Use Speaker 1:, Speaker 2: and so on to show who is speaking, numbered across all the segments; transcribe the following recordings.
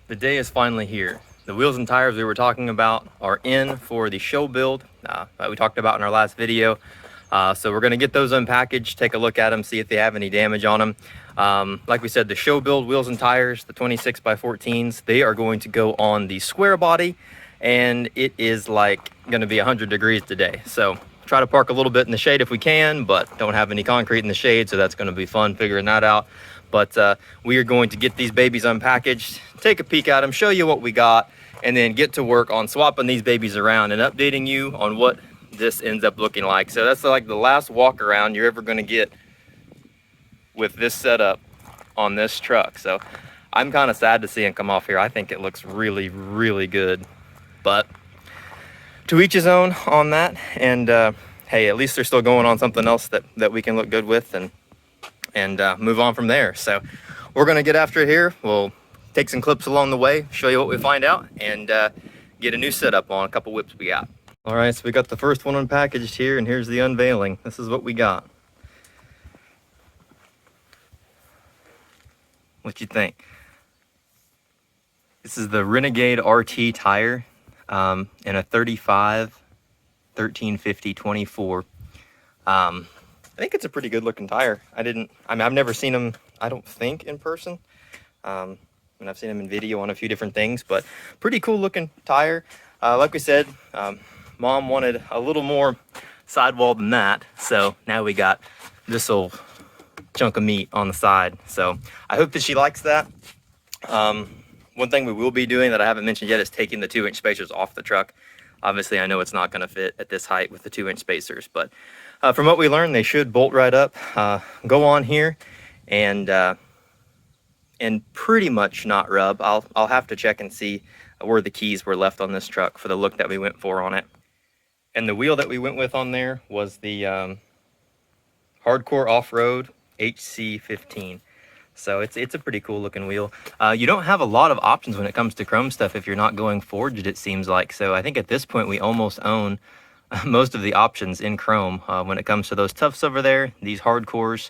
Speaker 1: The day is finally here. The wheels and tires we were talking about are in for the show build that we talked about in our last video. So we're going to get those unpackaged, take a look at them, see if they have any damage on them. Like we said, the show build wheels and tires, the 26x14's, they are going to go on the square body, and it is like going to be 100 degrees today. So try to park a little bit in the shade if we can, but don't have any concrete in the shade, so that's going to be fun figuring that out. But we are going to get these babies unpackaged, take a peek at them, show you what we got, and then get to work on swapping these babies around and updating you on what this ends up looking like. So that's like the last walk around you're ever going to get with this setup on this truck. So I'm kind of sad to see it come off here. I think it looks really, really good. But to each his own on that. And hey, at least they're still going on something else that we can look good with and move on from there. So we're going to get after it here. We'll take some clips along the way, show you what we find out, and get a new setup on a couple whips we got. All right, so we got the first one unpackaged here, and here's the unveiling. This is what we got. What you think? This is the Renegade RT tire in a 35 1350 24. I think it's a pretty good looking tire. I've never seen them, I don't think, in person. And I've seen them in video on a few different things, but pretty cool looking tire. Like we said, Mom wanted a little more sidewall than that. So now we got this old chunk of meat on the side. So I hope that she likes that. One thing we will be doing that I haven't mentioned yet is taking the 2-inch spacers off the truck. Obviously, I know it's not going to fit at this height with the 2-inch spacers, but from what we learned, they should bolt right up, go on here, and pretty much not rub. I'll have to check and see where the keys were left on this truck for the look that we went for on it. And the wheel that we went with on there was the Hardcore Off-Road HC15. So it's a pretty cool looking wheel. You don't have a lot of options when it comes to chrome stuff if you're not going forged, it seems like. So I think at this point we almost own most of the options in chrome when it comes to those Tufts over there, these hardcores,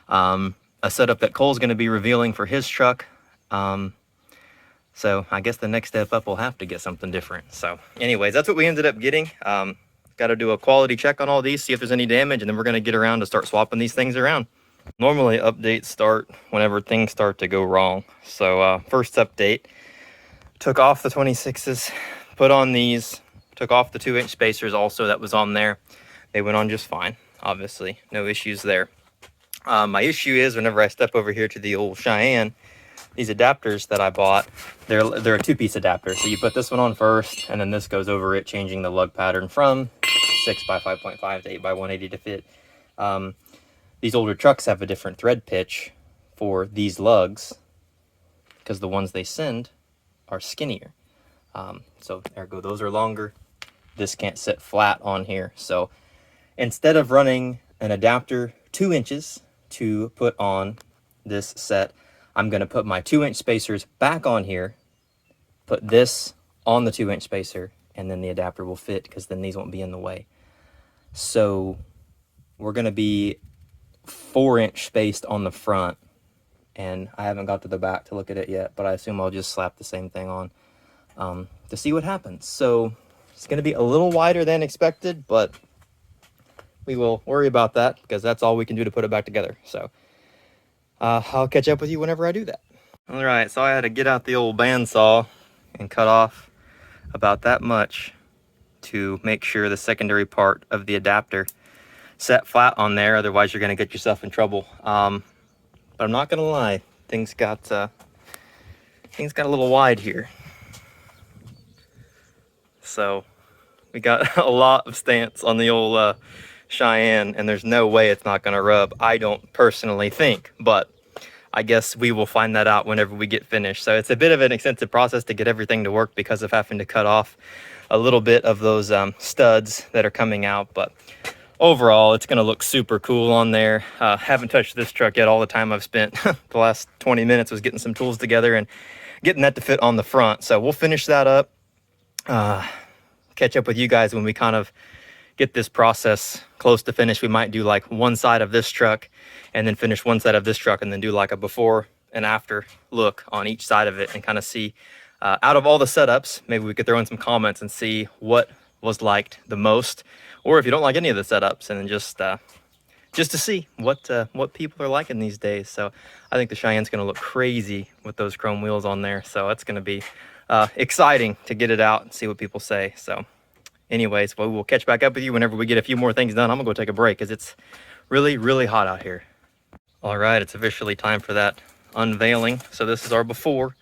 Speaker 1: a setup that Cole's going to be revealing for his truck. So I guess the next step up will have to get something different. So anyways, that's what we ended up getting. Got to do a quality check on all these, see if there's any damage, and then we're going to get around to start swapping these things around. Normally updates start whenever things start to go wrong. So first update, took off the 26s, put on these, took off the 2-inch spacers also that was on there. They went on just fine, obviously, no issues there. My issue is whenever I step over here to the old Cheyenne, these adapters that I bought, they're a 2-piece adapter. So you put this one on first, and then this goes over it, changing the lug pattern from 6x5.5 to 8x180 to fit. These older trucks have a different thread pitch for these lugs because the ones they send are skinnier. So there go, those are longer. This can't sit flat on here. So instead of running an adapter 2 inches to put on this set, I'm going to put my 2-inch spacers back on here, put this on the 2-inch spacer, and then the adapter will fit because then these won't be in the way. So we're going to be 4-inch spaced on the front, and I haven't got to the back to look at it yet, but I assume I'll just slap the same thing on to see what happens. So it's going to be a little wider than expected, but we will worry about that because that's all we can do to put it back together. So I'll catch up with you whenever I do that. All right, so I had to get out the old bandsaw and cut off about that much to make sure the secondary part of the adapter set flat on there, otherwise you're going to get yourself in trouble. But I'm not going to lie, things got a little wide here. So we got a lot of stance on the old Cheyenne, and there's no way it's not going to rub. I don't personally think, but I guess we will find that out whenever we get finished. So it's a bit of an extensive process to get everything to work because of having to cut off a little bit of those studs that are coming out, but overall it's going to look super cool on there. Haven't touched this truck yet. All the time I've spent the last 20 minutes was getting some tools together and getting that to fit on the front. So we'll finish that up, catch up with you guys when we kind of get this process close to finish. We might do like one side of this truck and then finish one side of this truck and then do like a before and after look on each side of it and kind of see out of all the setups, maybe we could throw in some comments and see what was liked the most, or if you don't like any of the setups, and then just to see what people are liking these days. So I think the Cheyenne's going to look crazy with those chrome wheels on there. So it's going to be exciting to get it out and see what people say. So anyways, well, we'll catch back up with you whenever we get a few more things done. I'm gonna go take a break because it's really, really hot out here. All right, it's officially time for that unveiling. So this is our before,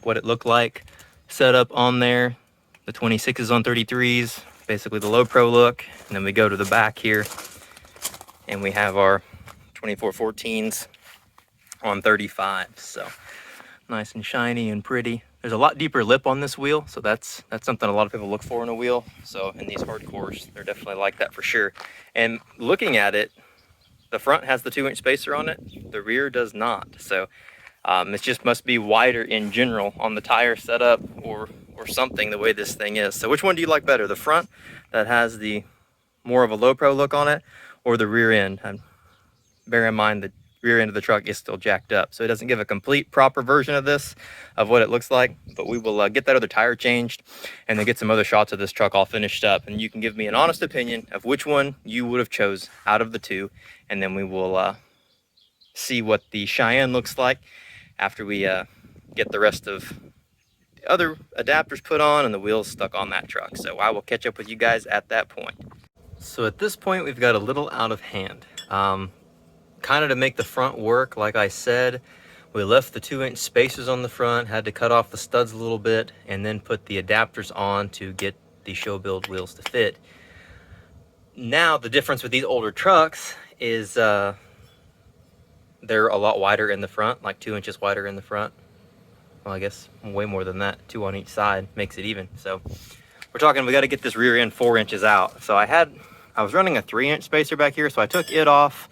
Speaker 1: what it looked like. Set up on there, the 26s on 33s, basically the low pro look. And then we go to the back here and we have our 24x14's on 35s. So nice and shiny and pretty. There's a lot deeper lip on this wheel, so that's something a lot of people look for in a wheel. So in these hardcores, they're definitely like that for sure. And looking at it, the front has the 2-inch spacer on it, the rear does not. So it just must be wider in general on the tire setup or something, the way this thing is. So which one do you like better? The front that has the more of a low pro look on it, or the rear end? And bear in mind the rear end of the truck is still jacked up, so it doesn't give a complete proper version of this, of what it looks like. But we will get that other tire changed and then get some other shots of this truck all finished up, and you can give me an honest opinion of which one you would have chose out of the two, and then we will see what the Cheyenne looks like after we get the rest of the other adapters put on and the wheels stuck on that truck. So I will catch up with you guys at that point. So at this point we've got a little out of hand. Kind of to make the front work, like I said, we left the 2-inch spacers on the front, had to cut off the studs a little bit, and then put the adapters on to get the show build wheels to fit. Now the difference with these older trucks is they're a lot wider in the front, like 2 inches wider in the front. Well, I guess way more than that, 2 on each side makes it even. So we're talking, we got to get this rear end 4 inches out. So I was running a 3-inch spacer back here, so I took it off.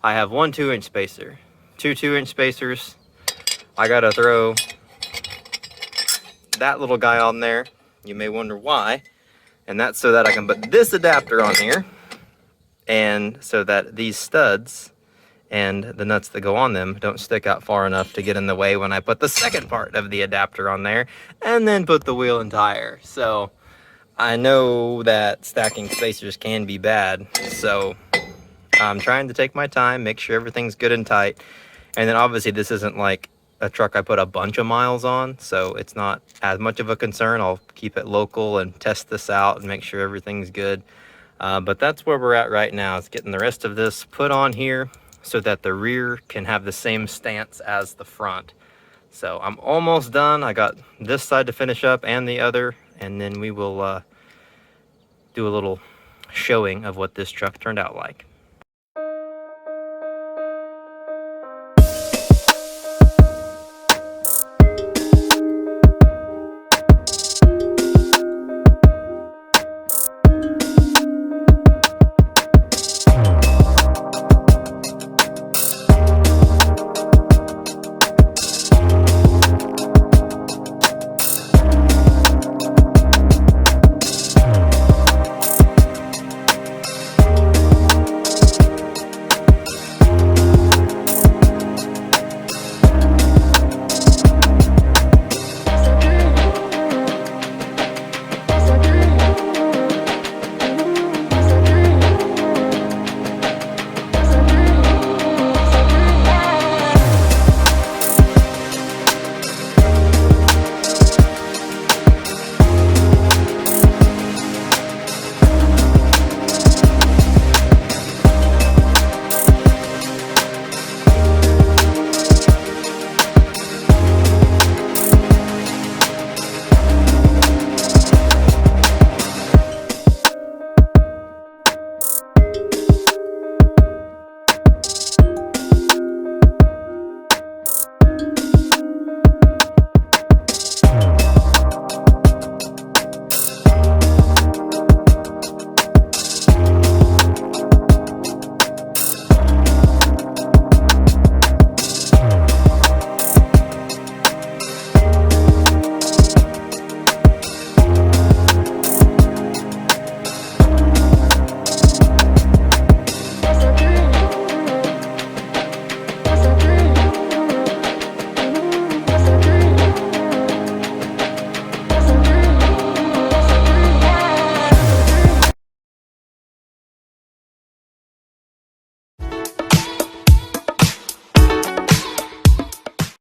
Speaker 1: I have one 2-inch spacer, two 2-inch spacers. I gotta throw that little guy on there. You may wonder why. And that's so that I can put this adapter on here, and so that these studs and the nuts that go on them don't stick out far enough to get in the way when I put the second part of the adapter on there and then put the wheel and tire. So I know that stacking spacers can be bad, so I'm trying to take my time, make sure everything's good and tight. And then obviously this isn't like a truck I put a bunch of miles on, so it's not as much of a concern. I'll keep it local and test this out and make sure everything's good. But that's where we're at right now, is getting the rest of this put on here so that the rear can have the same stance as the front. So I'm almost done. I got this side to finish up and the other, and then we will do a little showing of what this truck turned out like.